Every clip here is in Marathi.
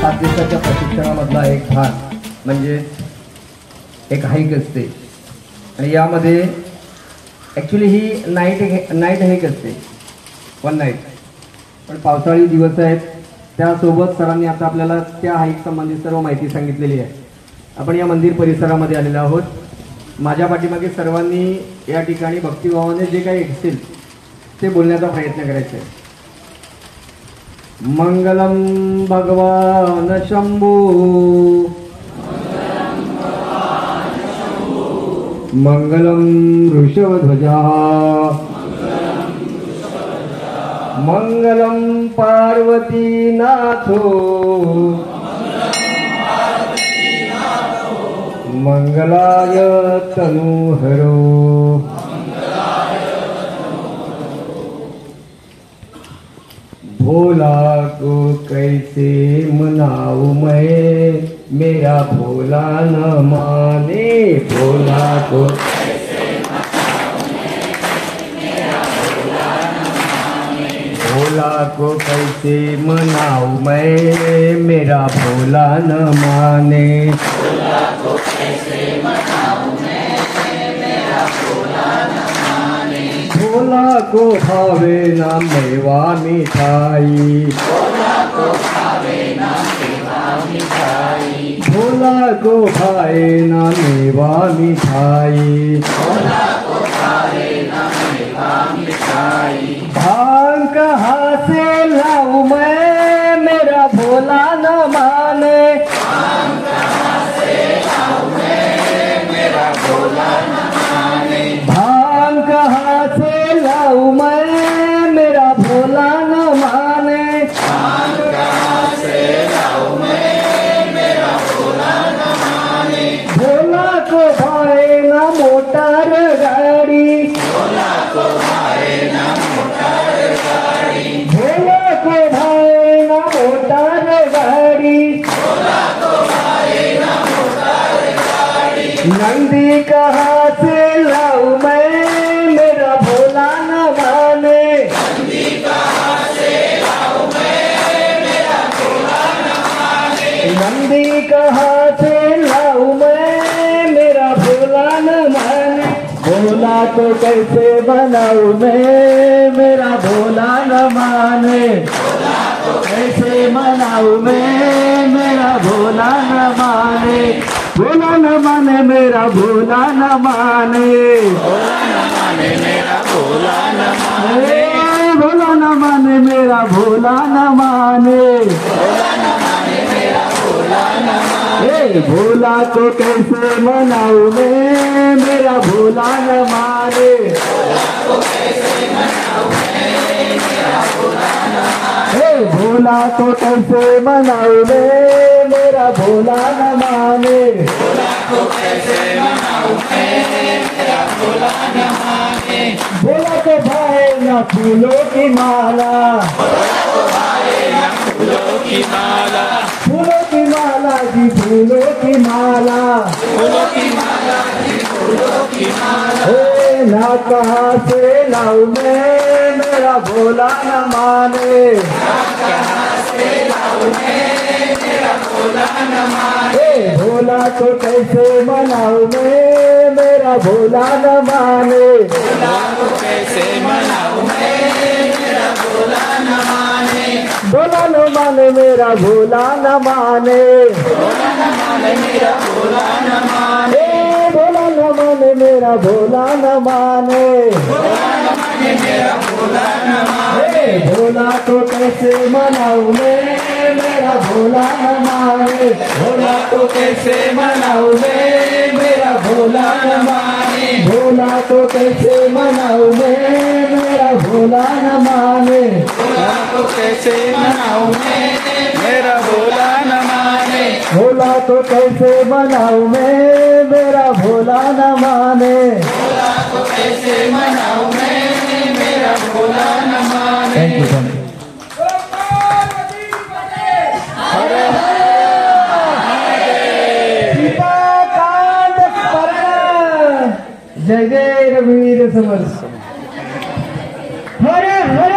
7 दिवसाच्या प्रशिक्षणामधला एक भाग म्हणजे एक हाईक असते आणि यामध्ये ॲक्च्युली ही नाईट हाईक असते, 1 नाईट. पण पावसाळी दिवस आहेत, त्यासोबत सरांनी आता आपल्याला त्या हाईक संबंधित सर्व माहिती सांगितलेली आहे. आपण या मंदिर परिसरामध्ये आलेलो आहोत. माझ्या पाठीमागे सर्वांनी या ठिकाणी भक्तिभावाने जे काही असेल ते बोलण्याचा प्रयत्न करायचा आहे. मंगलम भगवान शंभू, मंगलम वृषभध्वजा, मंगलम पार्वती नाथो, मंगलाय तनूहरो. भोला को कैसे मनाऊं मैं, मेरा भोला न माने. भोला को भोला को कैसे मनाऊं मैं, मेरा भोला न माने. भोला को कैसे मनाऊं मैं, मेरा भोला न माने. भोला को भावे ना मेवा मिठाई, भोला को भावे ना मेवा मिठाई. भोला को भावे ना मेवा मिठाई, भोला को भावे ना मेवा मिठाई. भांग कहाँ से लाऊं मैं, मेरा भोला न माने. भांग कहाँ से लाऊं मैं, मेरा भोला न माने. भांग कहाँ से लाऊं मैं, मेरा भोला न माने. भांग कहाँ से लाऊं मैं, मेरा भोला न माने. भोला को भाए ना मोटर गाड़ी, भोला को भाए ना मोटर गाड़ी. भोला को भाए ना मोटर गाड़ी, भोला को भाए ना मोटर गाड़ी. नंदी कहाँ से लाऊं मैं, मेरा भोला न माने. नंदी कहाँ से लाऊं मैं, मेरा भोला न माने. नंदी कहाँ से लाऊं मैं, मेरा भोला न माने. भोला को कैसे बनाऊं मैं, मेरा भोला न माने. भोला को कैसे मनाऊं मैं, मेरा भोला न माने. भोला न माने, मेरा भोला न माने. भोला न माने, मेरा भोला न माने. भोला न माने, मेरा भोला न माने. भोला न माने, मेरा भोला न माने. भोला को कैसे मनाऊं मैं, मेरा भोला न माने. भोला को कैसे मनाऊं मैं, मेरा भोला न माने. भोला को कैसे मनाऊं मैं, मेरा भोला न माने. भोला को कैसे मनाऊं मैं, मेरा भोला न माने. भोला को भाए ना फूलों की माला, भोला को भाए ना फूलों की माला. फूलों की माला जी, फूलों की माला, फूलों की माला जी, फूलों की माला. ना कहाँ से लाऊं मैं, मेरा भोला न माने. ना कहाँ से लाऊं मैं, मेरा भोला न माने. भोला को कैसे मनाऊं मैं, मेरा भोला न माने. भोला को कैसे मनाऊं मैं, मेरा भोला न माने. भोला न माने, मेरा भोला न माने. भोला न माने, मेरा भोला न माने. भोला न माने, मेरा भोला न माने. भोला न माने, मेरा भोला न माने. भोला को कैसे मनाऊं मैं, मेरा भोला न माने. भोला को कैसे मनाऊं मैं, मेरा भोला न माने. भोला को कैसे मनाऊं मैं, मेरा भोला न माने. भोला को कैसे मनाऊं मैं, मेरा भोला न माने. भोला को कैसे मनाऊं मैं, मेरा भोला न माने. भोला को कैसे मनाऊं मैं, मेरा भोला न माने. Thank you. जय जय रघुवीर समर्थ. हर हर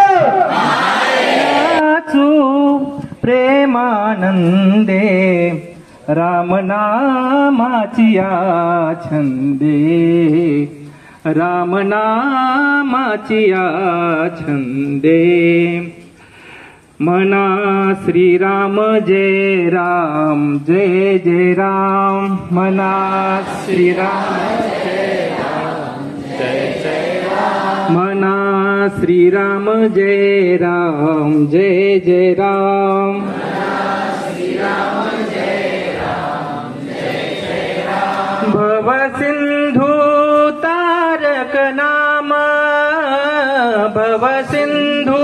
प्रेमा आनंदे रामनामाची छंदे रामनामाची छंदे म्हणा श्रीराम जय राम जय जय राम म्हणा श्रीराम जय राम जय जय राम म्हणा श्रीराम जय राम जय जय राम श्रीराम जय राम जय जय राम भव सिंधू तारक नाम भव सिंधू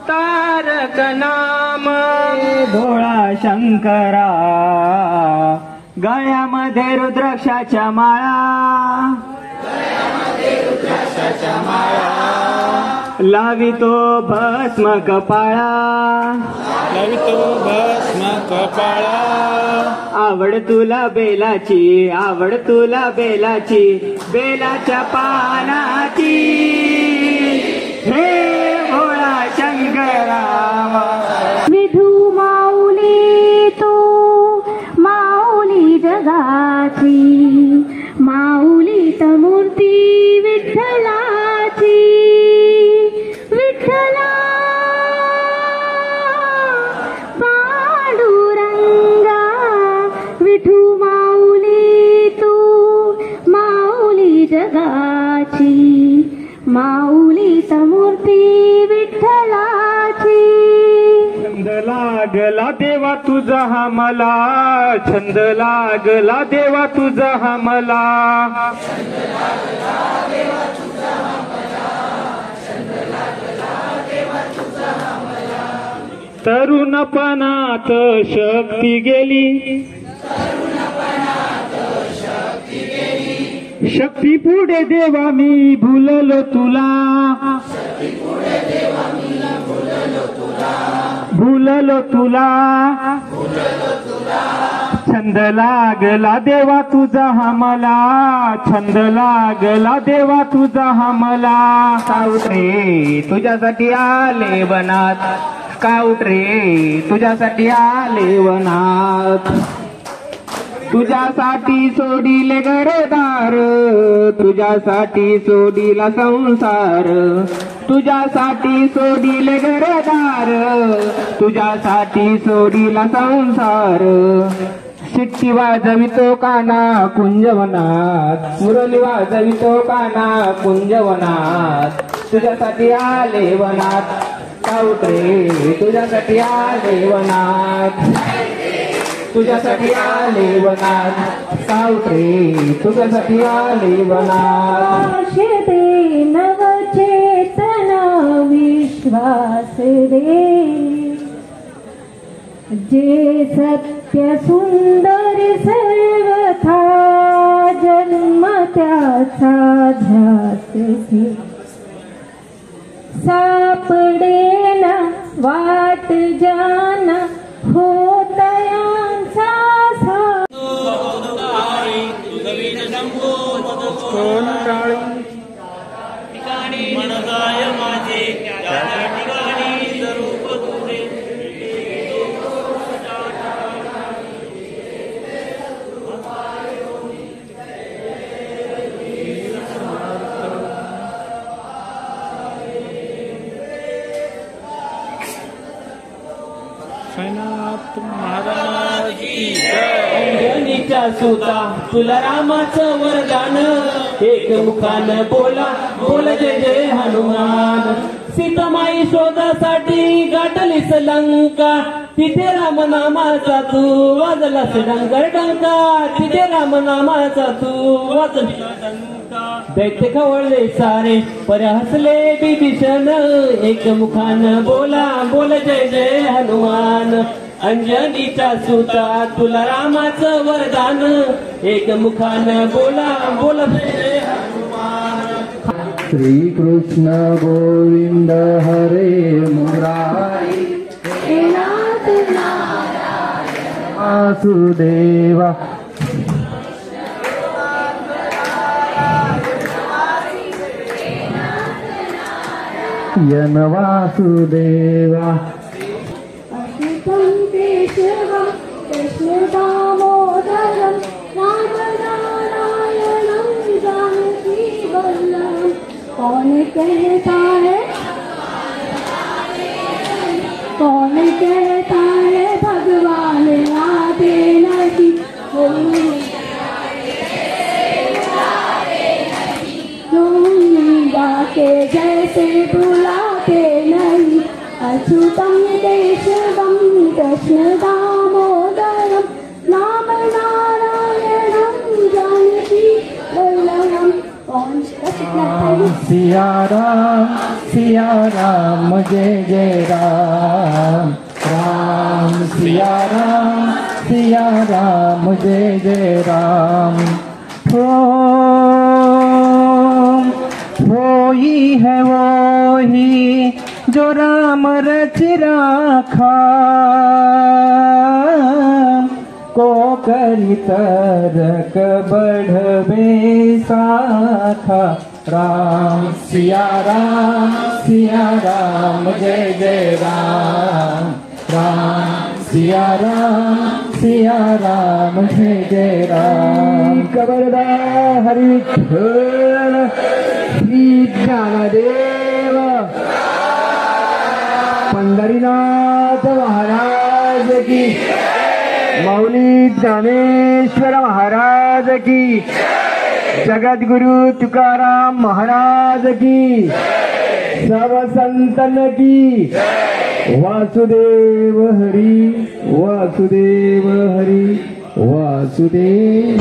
तारक नाम भोळा शंकरा गळ्यामध्ये रुद्राक्षाच्या माळा लावितो भस्म कपाळा आवड तुला बेलाची आवड तुला बेलाची बेलाच्या पानाची हे भोळा शंकरा विठू माऊली तू माऊली जगाची माऊलीत मूर्ती विठ्ठलाची विठ्ठला पांडुरंगा विठू माऊली तू माऊली जगाची माऊलीत मूर्ती विठ्ठलाची छंद लागला देवा तुझा हा मला छंद लागला देवा तुझा हा मला तरुणपणात शक्ती गेली शक्ती पुढे देवा मी भुललो तुला भुललो तुला छंद लागला देवा तुझा हा मला छंद लागला देवा तुझा हा मला स्काउट रे तुझ्यासाठी आले वनात स्काउट रे तुझ्यासाठी आले वनात तुझ्यासाठी सोडिले घरदार तुझ्यासाठी सोडिला संसार तुझ्यासाठी सोडिले घरदार तुझ्यासाठी सोडिला संसार शिट्टी वाजवितो काना कुंजवनात मुरली वाजवितो काना कुंजवनात तुझ्यासाठी आले वनात स्काउट रे तुझ्यासाठी आले वनात तुझ्यासाठी आले वनात स्काउट रे तुझ्यासाठी आले वनात दे नवचेतना विश्वास दे जे सत्य सुंदर सर्वथा जन्म त्याचा ध्यास घे सापडेना वाट जाना होतयांचा मनदाय माझे त्या ठिकाणी स्वरूप तुझे अंजनीच्या सुता तुला रामाचं वरदान एक मुखानं बोला बोल जय जय हनुमान सीतामाई शोधासाठी गाठलीस लंका तिथे राम नामाचा तू वाजलास डंगर डंका तिथे राम नामाचा तू वाजला डंका दैत्य खवळले सारे पर हसले विभीषण एक मुखानं बोला बोल जय जय हनुमान अंजनीच्या सुता तुला रामाचं वरदान एक मुखानं बोला बोला जय हनुमान श्री कृष्ण गोविंद हरे मुरारी नाथ नारायण वासुदेवा यन वासुदेवा अशुभं तेज कृष्ण दामोदरम राम नारायणम जानकी वल्लभम। कौन कहता है, कौन कहता है भगवान आते नहीं, के जैसे बुलाते नहीं। अच्युतम केशवम कृष्ण दामोदरम नाम नारायणम जानकी वल्लभम। कौन सिया राम जय जय राम, राम सिया राम जय जय राम। वही है वही जो राम रच राखा, को करी तरक बढ़वे शाखा। राम सिया राम जय जय राम, राम सिया राम जय जय राम। कबरदा हरि विठ्ठल श्री ज्ञानदेव पंढरीनाथ महाराज की, मौली ज्ञानेश्वर महाराज की, जगद्गुरु तुकाराम महाराज की, सब संतन की। वासुदेव हरि वासुदेव हरि वासुदेव।